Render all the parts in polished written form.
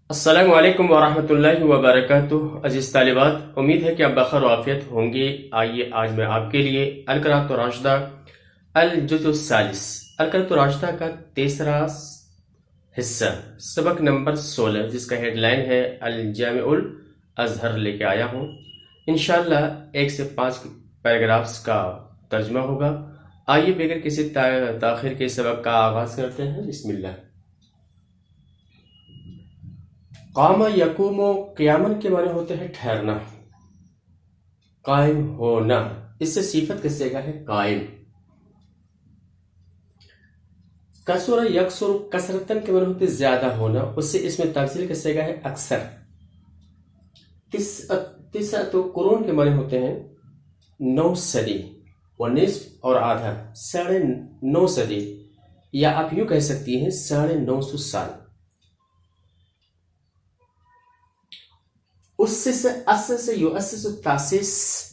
السلام علیکم ورحمۃ اللہ وبرکاتہ۔ عزیز طالبات، امید ہے کہ آپ بخیر و عافیت ہوں گے۔ آئیے آج میں آپ کے لیے القراءۃ الراشدہ الجزء الثالث القراءۃ الراشدہ کا تیسرا حصہ سبق نمبر 16 جس کا ہیڈ لائن ہے الجامع الازہر لے کے آیا ہوں۔ انشاءاللہ 1 سے 5 پیراگرافز کا ترجمہ ہوگا۔ آئیے بغیر کسی تاخیر کے سبق کا آغاز کرتے ہیں۔ بسم اللہ۔ قام یقوم قیامن کے معنی ہوتے ہیں ٹھہرنا، قائم ہونا۔ اس سے صفت کا صیغہ ہے قائم۔ کسر یکسر کثرتن کے معنی ہوتے ہیں زیادہ ہونا، اس سے اس میں تفصیل کا صیغہ ہے اکثر۔ تسعۃ قرون کے معنی ہوتے ہیں 9 صدی و نصف اور آدھا، 9.5 صدی، یا آپ یوں کہہ سکتی ہیں 950 سال۔ اسس سے یؤسس تاسیس،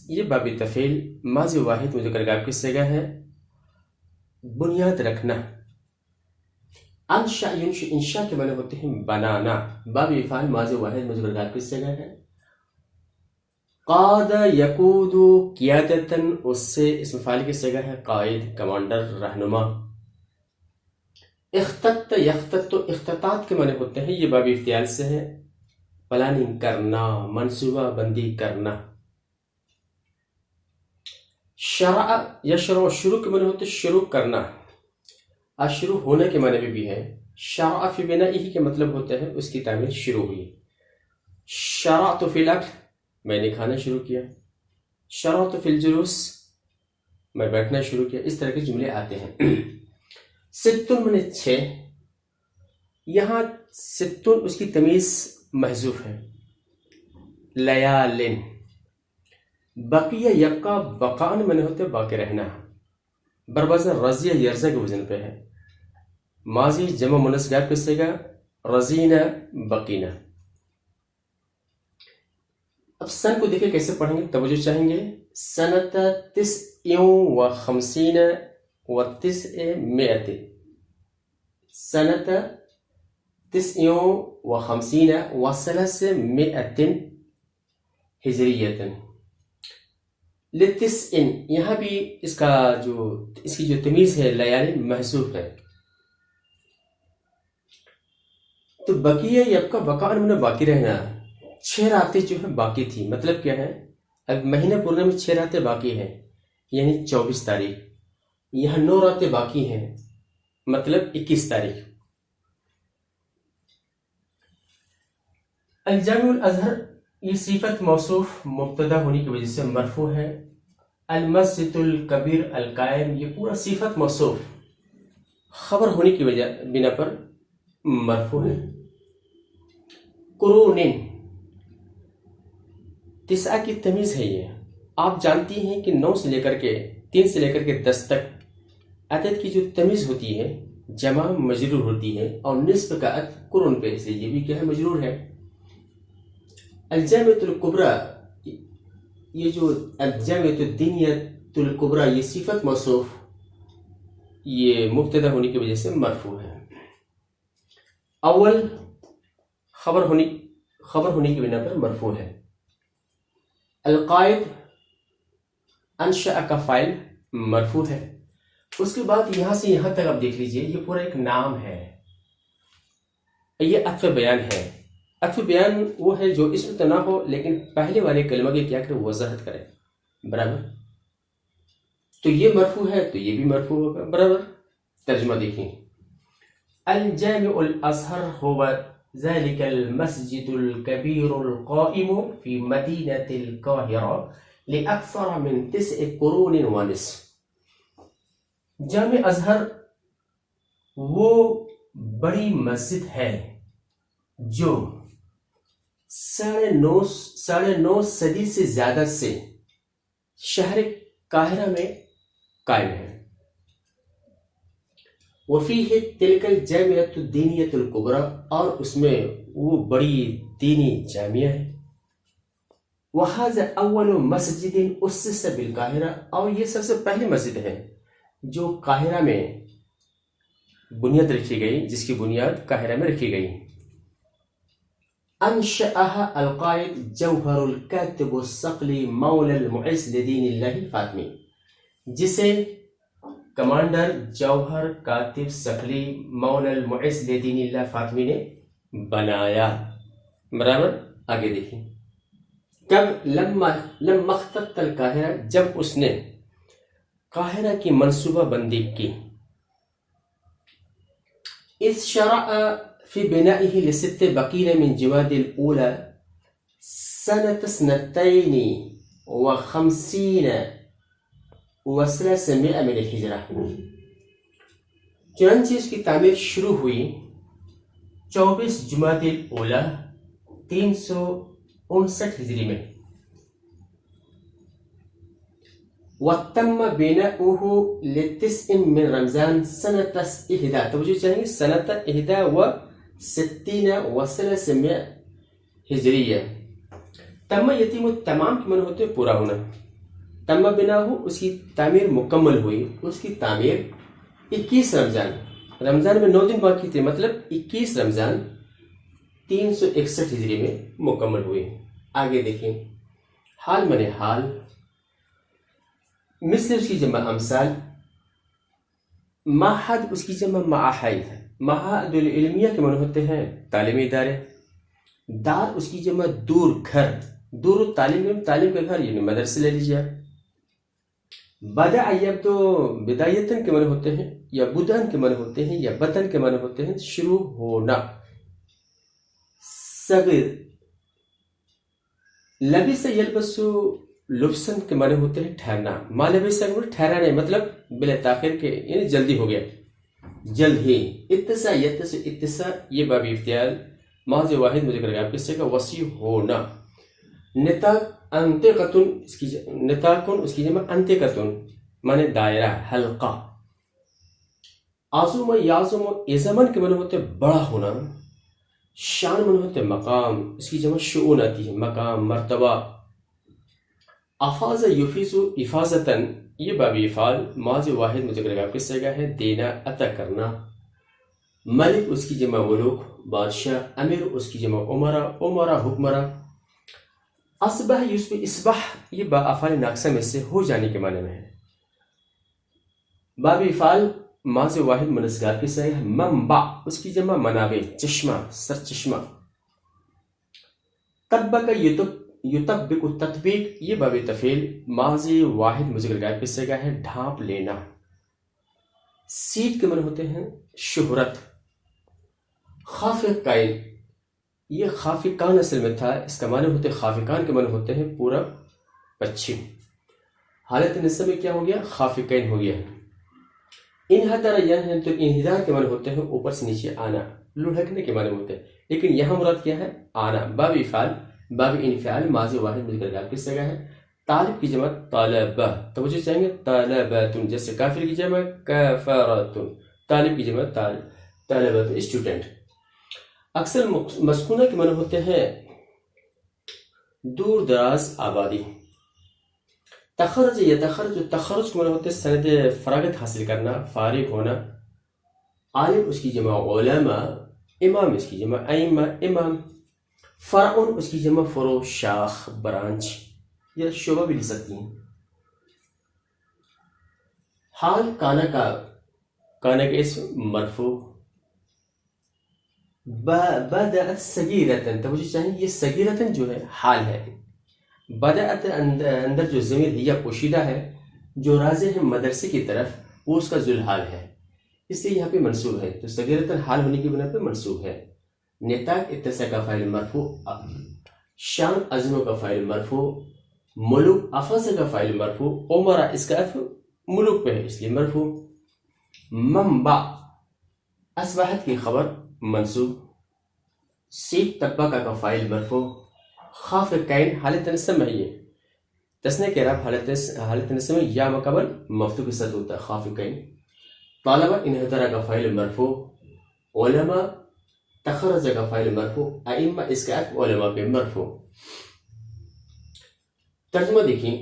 یہ باب تفعیل ماضی واحد مذکر غائب کی صیغہ ہے بنیاد رکھنا۔ انشأ ینشئ، انشاء کے معنی ہوتے ہیں بنانا، باب افعال ماضی واحد مذکر غائب کی صیغہ ہے۔ قاد یقود قیادتن، اس سے اسم فاعل کی صیغہ ہے قائد، کمانڈر، رہنما۔ اخطط یخطط، اخطاطات کے معنی ہوتے ہیں، یہ باب افتعال سے ہے پلاننگ کرنا، منصوبہ بندی کرنا۔ شرع یشرع، شروع کے معنی ہوتے ہیں شروع کرنا، شروع ہونے کے معنی میں بھی ہے۔ شرع فی بنائہ کے مطلب ہوتا ہے اس کی تعمیر شروع ہوئی۔ شرعت فی الاکل، میں نے کھانا شروع کیا۔ شرعت فی الجلوس، میں بیٹھنا شروع کیا۔ اس طرح کے جملے آتے ہیں۔ ستن من 6، یہاں ستن اس کی تمیز محذوف ہے۔ لیالن، بقیہ یبقا، بقان میں ہوتے باقی رہنا، بربزن رضیہ یرزہ کے وزن پہ ہے۔ ماضی جمع مؤنث غائب کی صیغہ رضینا بقینا۔ اب سن کو دیکھیں کیسے پڑھیں گے، توجہ چاہیں گے۔ سنت 59 و 900، سنت 59 و 300 ہجریتن۔ لتسع، یہاں بھی اس کی جو تمیز ہے لیال محذوف ہے۔ تو بقیہ یبقا، بقاء میں باقی رہنا، 6 راتیں جو ہے باقی تھی، مطلب کیا ہے؟ اب مہینہ پورنے میں 6 راتیں باقی ہیں، یعنی 24 تاریخ۔ یہاں 9 راتیں باقی ہیں، مطلب 21 تاریخ۔ الجامع الازہر، یہ صفت موصوف مبتدا ہونے کی وجہ سے مرفوع ہے۔ المسجد الکبیر القائم، یہ پورا صفت موصوف خبر ہونے کی وجہ بنا پر مرفوع ہے۔ قرون 9 کی تمیز ہے۔ یہ آپ جانتی ہیں کہ 9 سے لے کر کے 3 سے لے کر کے 10 تک عدد کی جو تمیز ہوتی ہے جمع مجرور ہوتی ہے، اور نصف کا عدد قرون پہ، سے یہ بھی کیا ہے؟ مجرور ہے۔ الجامعۃ الکبریٰ، یہ جو الجامعۃ الدینیۃ الکبریٰ، یہ صفت موصوف یہ مبتدا ہونے کی وجہ سے مرفوع ہے۔ اول خبر ہونے کی بنا پر مرفوع ہے۔ القائد انشأ کا فاعل مرفوع ہے۔ اس کے بعد یہاں سے یہاں تک آپ دیکھ لیجئے، یہ پورا ایک نام ہے، یہ عطف بیان ہے۔ عطف بیان وہ ہے جو اسم تو نہ ہو لیکن پہلے والے کلمہ کی کیا کرے؟ وضاحت کرے، برابر؟ تو یہ مرفوع ہے تو یہ بھی مرفوع ہوگا، برابر؟ ترجمہ دیکھیں۔ الجامع الازہر هو ذلك المسجد الكبير القائم في مدينة القاهرة لأكثر من 9 قرون ونصف۔ جامع ازہر وہ بڑی مسجد ہے جو 9.5 صدی سے زیادہ سے شہر قاہرہ میں قائم ہے۔ وفیہ تلک الجامعۃ الدینیۃ الکبریٰ، اور اس میں وہ بڑی دینی جامعہ ہے۔ وہذا اول مسجد اسس بالقاہرہ، اور یہ سب سے پہلی مسجد ہے جو قاہرہ میں بنیاد رکھی گئی، جس کی بنیاد قاہرہ میں رکھی گئی۔ انشأها القائد جوہر الکاتب الصقلی مولا المعز لدین اللہ الفاطمی، جسے کمانڈر جوہر کاتب صقلی مولا المعز لدین اللہ فاطمی نے بنایا. برابر. آگے دیکھیں. کب؟ لما اختط القاہرہ، جب اس نے قاہرہ کی منصوبہ بندی کی. اذ شرع في بنائه لست بقين من جواد الأولى سنة 52 و300 من الہجرہ. چنانچہ اس کی تعمیر شروع ہوئی 24 جمادی الاولی 359 ہجری میں. وتم بناؤه ل9 من رمضان سنة 11، توجہ چاہیں گے، سنة 61 و300 ہجریہ. تم یتیم التمام کے معنی ہوتے پورا ہونا. تم بناؤه اس کی تعمیر مکمل ہوئی. اس کی تعمیر 21 رمضان، رمضان میں 9 دن باقی تھے، مطلب 21 رمضان 361 ہجری میں مکمل ہوئی. آگے دیکھیں. حال من حال، مثل اس کی جمع امثال. معہد اس کی جمع معاہد ہے. معاہد العلمیہ کے معنی ہوتے ہیں تعلیمی ادارے. دار اس کی جمع دور، گھر. دور تعلیم کا گھر یعنی مدرسے لے لیجیے. بدع یبدو بدایتن کے معنی ہوتے ہیں، یا بدن کے معنی ہوتے ہیں، یا بدن کے معنی ہوتے ہیں شروع ہونا. صغیر. لبس یلبسو لبسن کے معنی ہوتے ہیں ٹھہرنا. ما لبس ٹھہرانے، مطلب بلا تاخیر کے، یعنی جلدی ہو گیا، جلد ہی. اتسا یتس اتسا، یہ باب افتعال ماضی واحد مذکر گا کس سے کا وسیع ہونا. نطاق انتقتن اس کی نطاقن اس کی جمع انتقتن معنی دائرہ، حلقہ. عظم یعظم عظمن کے معنی ہوتے بڑا ہونا. شان معنی ہوتے مقام، اس کی جمع شؤون آتی ہے، مقام، مرتبہ. افاظ یفیظ افاظتن، یہ باب افعال ماضی واحد مذکر گا کس سے کا ہے دینا، عطا کرنا. ملک اس کی جمع ملوک، بادشاہ. امیر اس کی جمع عمرہ، عمرہ حکمرہ. اصبح یصبح اصبح، یہ با افعال ناقصہ میں سے ہو جانے کے معنی میں ہے. باب افعال ماضی واحد منصغر کس سے ہے منبع، اس کی جمع منابع، چشمہ، سرچشمہ. طبق یطبق تطبیق، یہ باب تفعیل ماضی واحد مذکر غائب کس سے کا ہے ڈھانپ لینا. سیٹ کے معنی ہوتے ہیں شہرت. خافق قائل، یہ خافقان اصل میں تھا، اس کا معنی ہوتے خافقان کے معنی ہوتے ہیں پورب پچھم. حالت نصب میں کیا ہو گیا؟ خافقین ہو گیا. انحدر یعنی تو انحدار کے معنی ہوتے ہیں اوپر سے نیچے آنا، لڑھکنے کے معنی ہوتے ہیں، لیکن یہاں مراد کیا ہے؟ آنا. باب افعال باب انفعال ماضی واحد مذکر غائب کس سے کا ہے طالب کی جمع طالبہ. توجہ چاہیں گے طالباتن، جیسے کافر کی جمع کافراتن، طالب کی جمع طالباتن اسٹوڈنٹ. اکثر مسکونہ کے معنی ہوتے ہیں دور دراز آبادی. تخرج یتخرج، تخرج کے معنی ہوتے ہیں سند فراغت حاصل کرنا، فارغ ہونا. عالم اس کی جمع علماء، امام اس کی جمع ائمہ، امام. فرعون اس کی جمع فرو، شاخ، برانچ یا شعبہ بھی لکھ سکتی ہیں. حال کانا کا اسم مرفوع. بدأت صغیرتن، توجہ چاہیں یہ صغیرتن جو ہے حال ہے. بدأت اندر جو ضمیر ہیا پوشیدہ ہے جو راجع ہے مدرسے کی طرف، وہ اس کا ذوالحال ہے، اس لیے یہاں پہ منصوب ہے، تو صغیرتن حال ہونے کی بنا پہ منصوب ہے. نطاق اتسع کا فاعل مرفوع، شان عظموں کا فاعل مرفوع، ملوک افاظ کا فاعل مرفوع، عمرہ اس کا عطف ملوک پہ ہے اس لیے مرفوع. منبع اصبحت کی خبر منصوب. سیٹ طبقہ کا فاعل مرفوع. خافقین حالت نصب میں یہ تسنیہ کے رب حالت نصب میں یا مقابل مفتوح کے ساتھ ہوتا ہے خافقین. طالبہ انحدارہ کا فاعل مرفوع. علماء تخرج کا فاعل مرفوع. ائمہ اس کا عطف علماء پہ مرفوع. ترجمہ دیکھیں.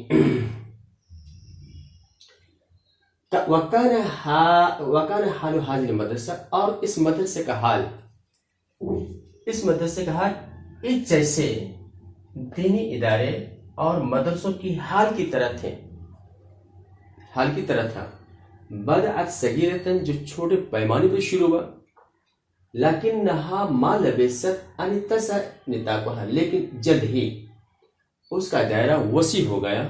وکان حال حاضر مدرسہ، اور اس مدرسے کا حال اس جیسے دینی ادارے اور مدرسوں کی حال کی طرح تھا. بدأت صغيرة جو چھوٹے پیمانے پر شروع ہوا، لکنہا ما لبست ان اتسع نطاقها، لیکن جلد ہی اس کا دائرہ وسیع ہو گیا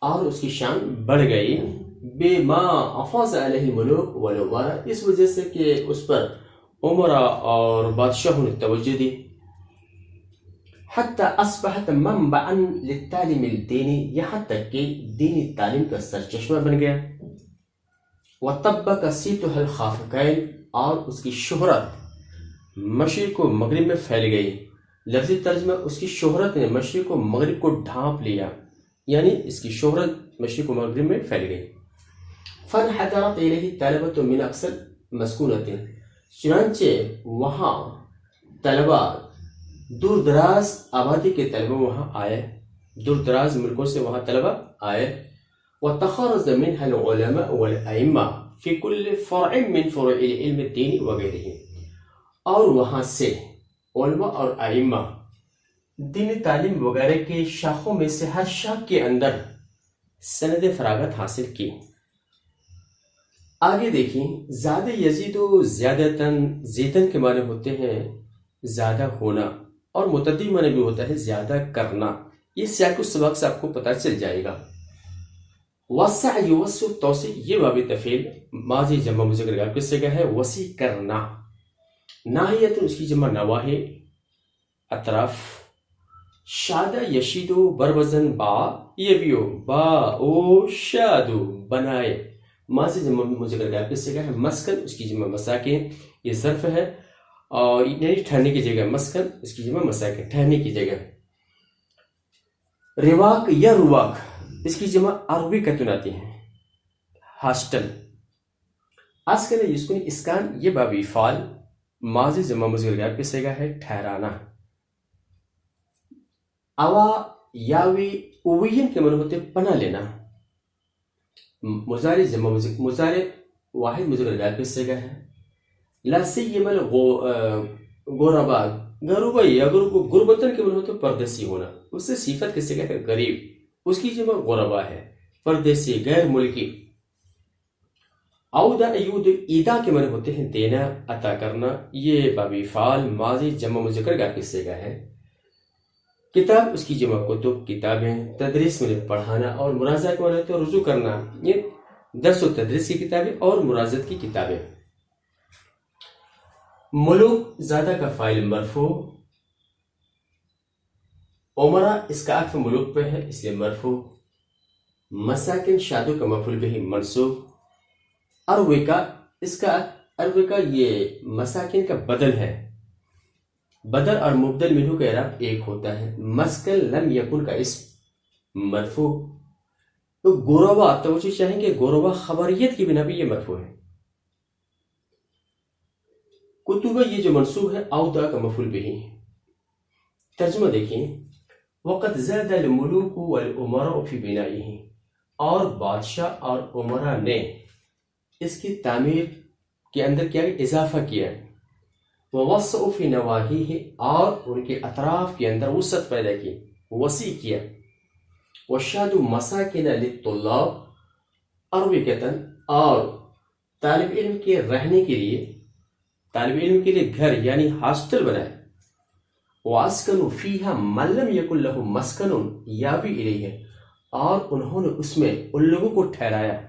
اور اس کی شان بڑھ گئی. بے ما افاظ علیہ ملوک والامراء، اس وجہ سے کہ اس پر عمراء اور بادشاہوں نے توجہ دی. حتی اصبحت منبعا للتعلیم الدینی، یہاں تک کہ دینی تعلیم کا سرچشمہ بن گیا. وطبق صیتها الخافقین، اور اس کی شہرت مشرق و مغرب میں پھیل گئی. لفظی ترجمہ، اس کی شہرت نے مشرق و مغرب کو ڈھانپ لیا، یعنی اس کی شہرت مشرق و مغرب میں پھیل گئی. فانحدرت الیہ طلبۃ من اقصى مسکونۃ، چنانچہ وہاں طلبہ دور دراز آبادی کے طلبہ وہاں آئے، دور دراز ملکوں سے وہاں طلبہ آئے. وتخرج منها العلماء والائمہ فی کل فرع من فروع العلم الدینی وغیرہ، اور وہاں سے علماء اور ائمہ دینی تعلیم وغیرہ کے شاخوں میں سے ہر شاخ کے اندر سند فراغت حاصل کی. آگے دیکھیں، زیادہ یزید و زیادتاً، زیدن کے معنی ہوتے ہیں زیادہ ہونا، اور متعدی معنی بھی ہوتا ہے زیادہ کرنا. یہ سیاق السباق سے آپ کو پتہ چل جائے گا. وسع یوسع توسیع، یہ باب تفعیل ماضی جمع مذکر غائب کے صیغہ ہے، وسیع کرنا. ناحیت، اس کی جمع نواحی، اطراف. شادہ یشیدو بروزن با، یہ بھی ہو با او شادو، بنائے. ماضی جمع مذکر غائب کے صیغہ ہے. مسکن، اس کی جمع مساکن، یہ ظرف ہے، اور یعنی ٹھہرنے کی جگہ. مسکن، اس کی جمع مساکن، ٹھہرنے کی جگہ. رواق یا رواق، اس کی جمع عربی کتن آتی ہیں، ہاسٹل. اسکن یسکن اسکان، یہ بابی فعال ماضی جمع مذکر غائب کے صیغہ ہے، ٹھہرانا. اوا یاوی اوین کے معنی ہوتے پناہ لینا. مضارع جمع مضارع واحد مذکر غائب کے صیغہ ہے. لا سیما غربا، غربا یا غربتن کے معنی ہوتے پردیسی ہونا، اس سے صفت کے صیغہ ہے غریب، اس کی جمع غربا ہے، پردیسی، غیر ملکی. عودا ایود، ایدا کے معنی ہوتے ہیں دینا، عطا کرنا. یہ بابی فعال ماضی جمع مذکر غائب کے صیغہ ہے. کتاب، اس کی جمع کتب، کتابیں. تدریس میں پڑھانا، اور مراجعہ کے معنی ہوتے ہیں رجوع کرنا، یہ درس و تدریس کی کتابیں اور مراجعت کی کتابیں. ملوک زیادہ کا فاعل مرفوع، عمرہ اس کا عطف ملوک پہ ہے اس لیے مرفوع. مساکن شادو کا مفعول بہ منصوب. اروکا، اس کا اروکا یہ مساکن کا بدل ہے. بدل اور مبدل منہ کا اعراب ایک ہوتا ہے. مسکن لم یکن کا اسم مرفوع. تو غربا، توجہ چاہیں کہ غربا خبریت کی بنا پہ یہ مرفوع ہے. کتبہ، یہ جو منصوب ہے اودا کا مفعول بہ. ترجمہ دیکھیں، وقت زاد الملوک والامراء فی بنائہ، اور بادشاہ اور عمرا نے اس کی تعمیر کے اندر کیا اضافہ کیا. ووسعوا فی نواحیہ، اور ان کے اطراف کے اندر وسعت پیدا کی، وسیع کیا. وشادوا مساکن للطلاب، اروکتاً، اور طالب علم کے رہنے کے لیے، طالب علم کے لیے گھر یعنی ہاسٹل بنائے. واسکنوا فیہا من لم یکن لہ مسکن یاوی الیہ، اور انہوں نے اس میں ان لوگوں کو ٹھہرایا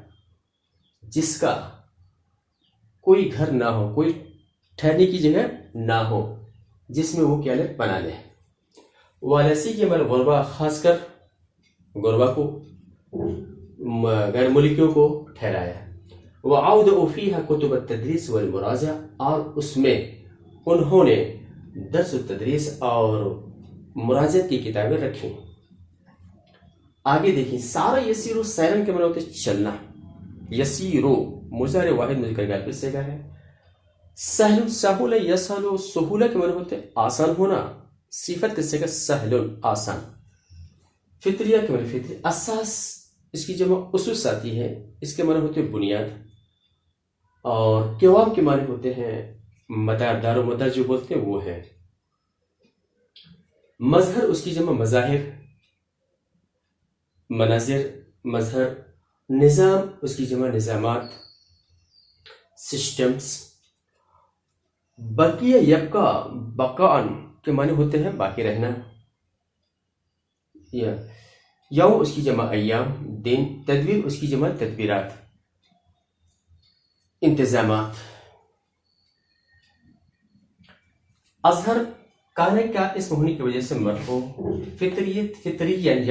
جس کا کوئی گھر نہ ہو، کوئی ٹھہرنے کی جگہ نہ ہو، جس میں وہ کیا لے بنا لے. وَلَسِيَّمَا الْغُرَبَاءَ، خاص کر غربا کو، غیر ملکیوں کو ٹھہرایا. وَعَوْدَعُوا فِيهَا كُتُبَ التَّدْرِيسِ وَالْمُرَاجَعَةِ، اور اس میں انہوں نے درس و تدریس اور مراجعت کی کتابیں رکھیں. آگے دیکھیں، سارا یسیرو، سیرن کے معنی ہوتے چلنا. یسیرو مضارع واحد مذکر غائب کے صیغہ ہے. سہل، سہولہ یسہل، سہولہ کے معنی ہوتے آسان ہونا، صفت کے صیغہ سہل، آسان. فطریہ کے معنی فطری. اساس، اس کی جمع اسس آتی ہے، اس کے معنی ہوتے بنیاد. اور قوام کے معنی ہوتے ہیں مدار، دار و مدار جو بولتے ہیں وہ ہے. مظہر اس کی جمع مظاہر، مناظر، مظہر. نظام اس کی جمع نظامات، سسٹمز. بقیہ یبقا، بقاءً کے معنی ہوتے ہیں باقی رہنا. یوم اس کی جمع ایام، دن. تدبیر اس کی جمع تدبیرات، انتظامات. اظہر کانے کا اسم ہونے کی وجہ سے مرفوع. فطریت، فطریاً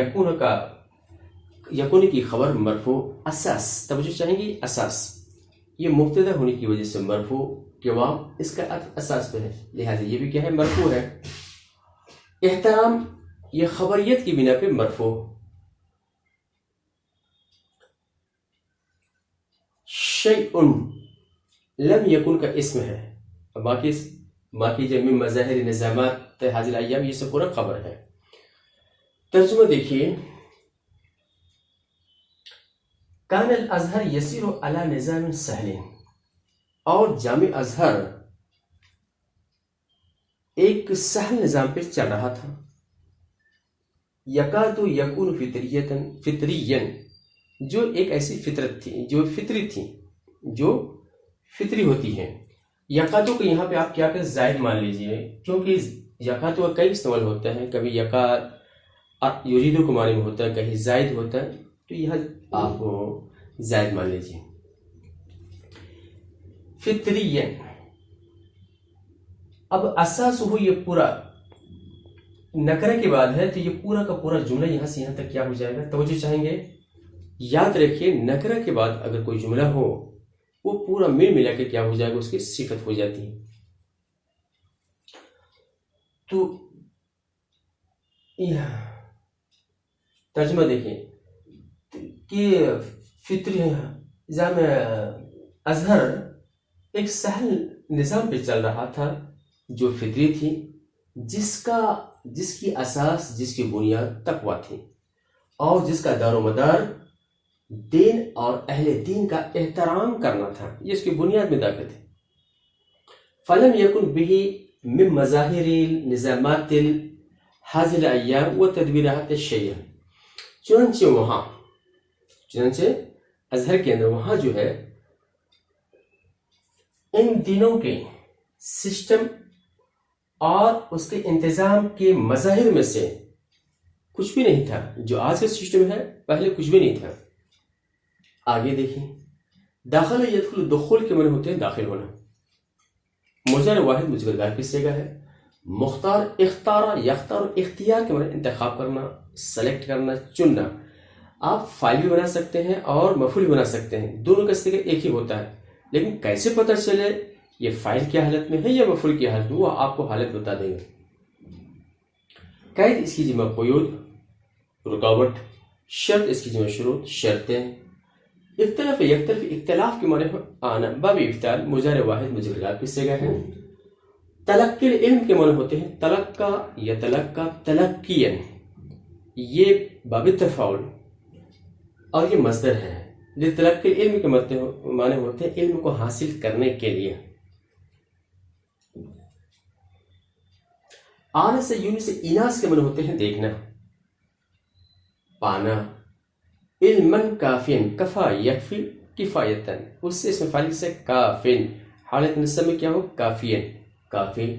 یکون کی خبر مرفوع. اساس، توجہ چاہیں گی، اساس یہ مبتدا ہونے کی وجہ سے مرفوع. قوام اس کا اساس پہ ہے، لہٰذا یہ بھی کیا ہے، مرفوع ہے. احترام یہ خبریت کی بنا پہ مرفوع. شیء لم یکن کا اسم ہے. باقی جو من مظاہر نظامات حاضر ایام یہ سب پورا خبر ہے. ترجمہ دیکھیے. کان الازہر یسیر علی نظام سہل، اور جامع ازہر ایک سہل نظام پہ چل رہا تھا. یکاد یکون فطریًا، جو ایک ایسی فطرت تھی جو فطری تھی، جو فطری ہوتی ہیں. یکادو کو یہاں پہ آپ کیا کہ زائد مان لیجئے، کیونکہ یکادو کا کئی استعمال ہوتا ہے. کبھی یکاد یریدو کو معنی میں ہوتا ہے، کہیں زائد ہوتا ہے، تو یہاں آپ زائد مان لیجئے. فطریًا. اب اساس ہو یہ پورا نکرہ کے بعد ہے، تو یہ پورا کا پورا جملہ یہاں سے یہاں تک کیا ہو جائے گا، توجہ چاہیں گے. یاد رکھیے نکرہ کے بعد اگر کوئی جملہ ہو وہ پورا ملا کے کیا ہو جائے گا، اس کی صفت ہو جاتی ہے. تو ترجمہ دیکھیں کہ فطری نظام ازہر ایک سہل نظام پہ چل رہا تھا جو فطری تھی، جس کی اساس، جس کی بنیاد تقویٰ تھی، اور جس کا دار و مدار دین اور اہل دین کا احترام کرنا تھا. یہ اس کی بنیاد میں داخل تھی. فلم یکن به من مظاہر نظامات حاضر ایام و تدبیرات الشیعہ. چنانچہ ازہر کے اندر وہاں جو ہے ان دنوں کے سسٹم اور اس کے انتظام کے مظاہر میں سے کچھ بھی نہیں تھا. جو آج کا سسٹم ہے پہلے کچھ بھی نہیں تھا. آگے دیکھیں. داخل یدخل، دخول کے معنی ہوتے ہیں داخل ہونا. مضارع واحد مجرد کی صیغہ ہے. مختار، اختارا، یختار، اختیار کے معنی انتخاب کرنا، سلیکٹ کرنا، چننا. آپ فاعل بھی بنا سکتے ہیں اور مفعول بھی بنا سکتے ہیں، دونوں کا صیغہ ایک ہی ہوتا ہے. لیکن کیسے پتہ چلے یہ فاعل کی حالت میں ہے یا مفعول کی حالت میں، وہ آپ کو حالت بتا دیں گے. قید اس کی جمع قیود، رکاوٹ. شرط اس کی جمع شروط، شرطیں. اختلاف یختلف، اختلاف کے معنی آنا، باب افتعال مضارع واحد مجرد کی صیغہ ہے. تلقی علم کے معنی ہوتے ہیں تلقا، یتلقا، تلقیاً. یہ باب تفاعل اور یہ مصدر ہے. لتلقی علم کے معنی ہوتے ہیں علم کو حاصل کرنے کے لیے. آنے سے یونی سے ایناس کے معنی ہوتے ہیں دیکھنا، پانا. علماً کافین، کفا یکفی کفایتاً. اس سے اس میں فاعل سے کافین، حالت نصب میں کیا ہو، کافین، کافی.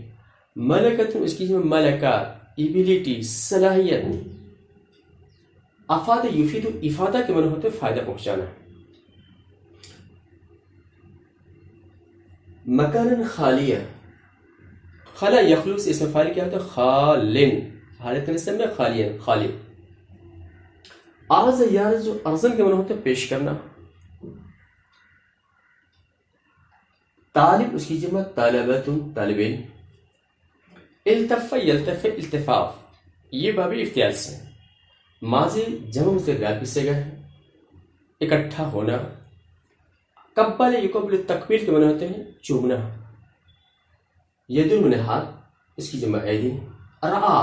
ملکت اس کی جمع ملکہ، ایبیلیٹی، صلاحیت. افاد یفید، افادہ کے معنی ہوتے فائدہ پہنچانا. مکان خالیہ، خلا یخلو سے اس میں فاعل کیا ہوتا ہے خالن، حالت نصب میں خالین، خالی. آرز یارز، ارزن کے معنی ہوتے پیش کرنا. طالب اس کی جمع طالبۃ، طالب علم. التف یلتف، التفاف. یہ باب افتعال سے ماضی جمع مستقبل کی صیغہ ہے، اکٹھا ہونا. قبل یقبل، تقبیل کے معنی ہوتے ہیں چومنا. ید من ہاتھ اس کی جمع ایدی. رعا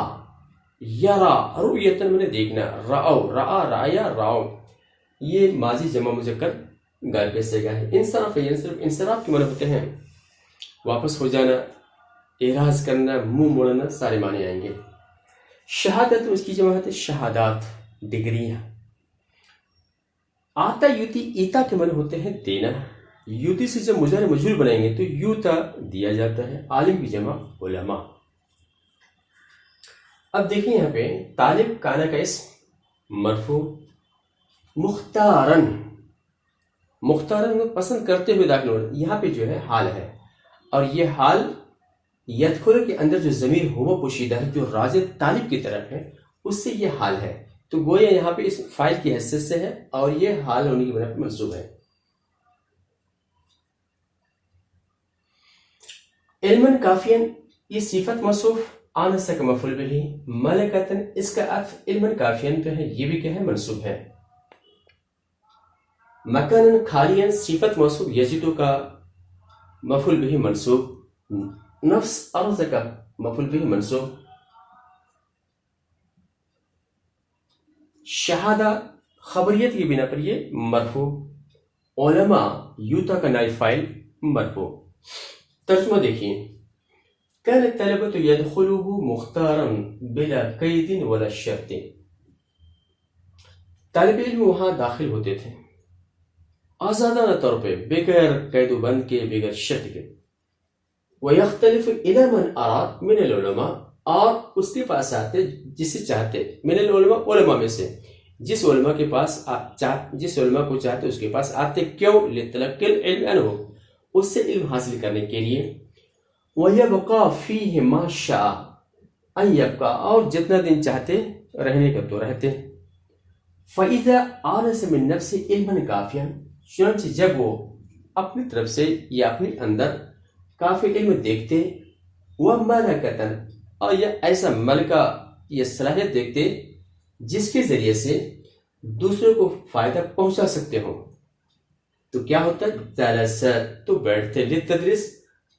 یرا، رؤیتاً میں نے دیکھنا. رعو، رعا، رعیا، راؤ. یہ ماضی جمع مذکر غائب کی صیغہ ہے. انصراف ینصرف، انصراف کے معنی ہوتے ہیں واپس ہو جانا، اعراض کرنا، منہ موڑنا، سارے معنی آئیں گے. شہادت اس کی جمع ہے شہادات، ڈگریاں. آتا یوتی ایتا کے معنی ہوتے ہیں دینا. یوتی سے جب مضارع مجہول بنائیں گے تو یوتا دیا جاتا ہے. عالم کی جمع علماء. اب دیکھیں یہاں پہ طالب کانا کا اسم مرفوع. مختارن، مختارن کو پسند کرتے ہوئے داخل ہو رہا ہے. یہاں پہ جو ہے حال ہے، اور یہ حال یدخل کے اندر جو ضمیر ہوا پوشیدہ ہے جو راجع طالب کی طرف ہے اس سے یہ حال ہے. تو گویا یہاں پہ اس فائل کی حیثیت سے ہے اور یہ حال ہونے کی بنا پر منصوب ہے. علمن کافین یہ صفت موصوف، آنس کا مفعول بھی، ملکتن اس کا عطف علمن کافین پہ ہے، یہ بھی کیا ہے منصوب ہے. مکانن خالین صفت موصوف، یجدو کا مفعول بھی منصوب، نفس ارض کا مفعول بھی منصوب. شہادہ خبریت کی بنا پر یہ مرفوع. علماء یوتا کا نائب فاعل مرفوع. ترجمہ دیکھیے. کان الطلبة يدخله مختارا بلا قید ولا شرط. طالب علم وہاں داخل ہوتے تھے آزادانہ طور پہ، بغیر قید و بند کے، بغیر شرط کے. وَيَخْتَلِفُ إِلَى مَنْ أَرَادَ مِنَ الْعُلَمَاء، اور اس کے پاس آتے جسے چاہتے، من العلماء علماء میں سے، جس علماء کے پاس جس علماء کو چاہتے اس کے پاس آتے. کیوں؟ لِتَلَقِّ الْعِلْمِ عَنْهُ، اس سے علم حاصل کرنے کے لیے. وَيَبْقَى فِيهِ مَا شَاءَ أَنْ يَبْقَى، اور جتنا دن چاہتے رہنے کا تو رہتے. فَإِذَا آنَسَ مِن نَفْسِ عِلْمًا كَافِيًا، چنانچہ جب وہ اپنی طرف سے یا اپنے اندر کافی علم دیکھتے، وَمَلَكَةً، اور یہ ایسا ملکہ یہ صلاحیت دیکھتے جس کے ذریعے سے دوسروں کو فائدہ پہنچا سکتے ہوں، تو کیا ہوتا ہے؟ جلس، تو بیٹھتے، للتدریس،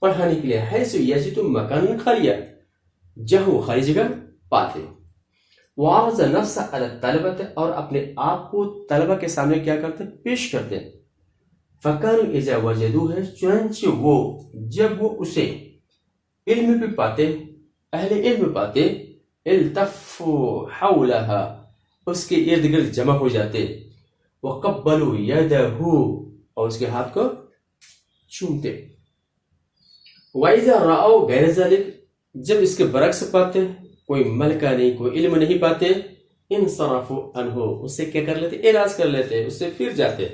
پڑھانے کے لیے، حیث یجد مکان خالیہ، جہاں وہ خالی جگہ پاتے. وعرض نفس علی الطلبۃ، اور اپنے آپ کو طلبہ کے سامنے کیا کرتے؟ پیش کرتے. فَكَانُوا إِذَا وَجَدُوهُ، چنانچہ وہ جب وہ اسے علم بھی پاتے، اہل علم پاتے، التفوا حولها، اس کے ارد گرد جمع ہو جاتے. وَقَبَّلُوا يَدَهُ، اور اس کے ہاتھ کو چومتے. وَإِذَا رَأَوْا غَيْرَ ذَلِكَ، جب اس کے برعکس پاتے، کوئی ملکہ نہیں، کوئی علم نہیں پاتے، انصرفوا عنہ، اس سے کیا کر لیتے؟ اعراض کر لیتے، اس سے پھر جاتے.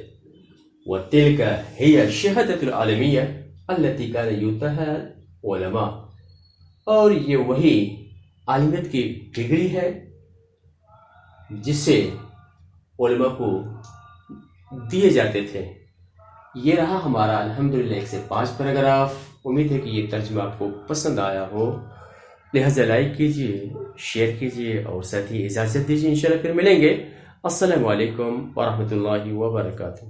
وَتِلْكَ هِيَ الشَّهَادَةُ الْعَالِمِيَّةُ الَّتِي كَانَ يُؤْتَاهَا الْعُلَمَاءُ، اور یہ وہی عالمیت کی ڈگری ہے جسے علماء کو دیے جاتے تھے. یہ رہا ہمارا الحمدللہ 1 سے 5 پیراگراف. امید ہے کہ یہ ترجمہ آپ کو پسند آیا ہو، لہذا لائک کیجیے، شیئر کیجیے، اور ساتھ ہی اجازت دیجیے. انشاءاللہ پھر ملیں گے. السلام علیکم ورحمۃ اللہ وبرکاتہ.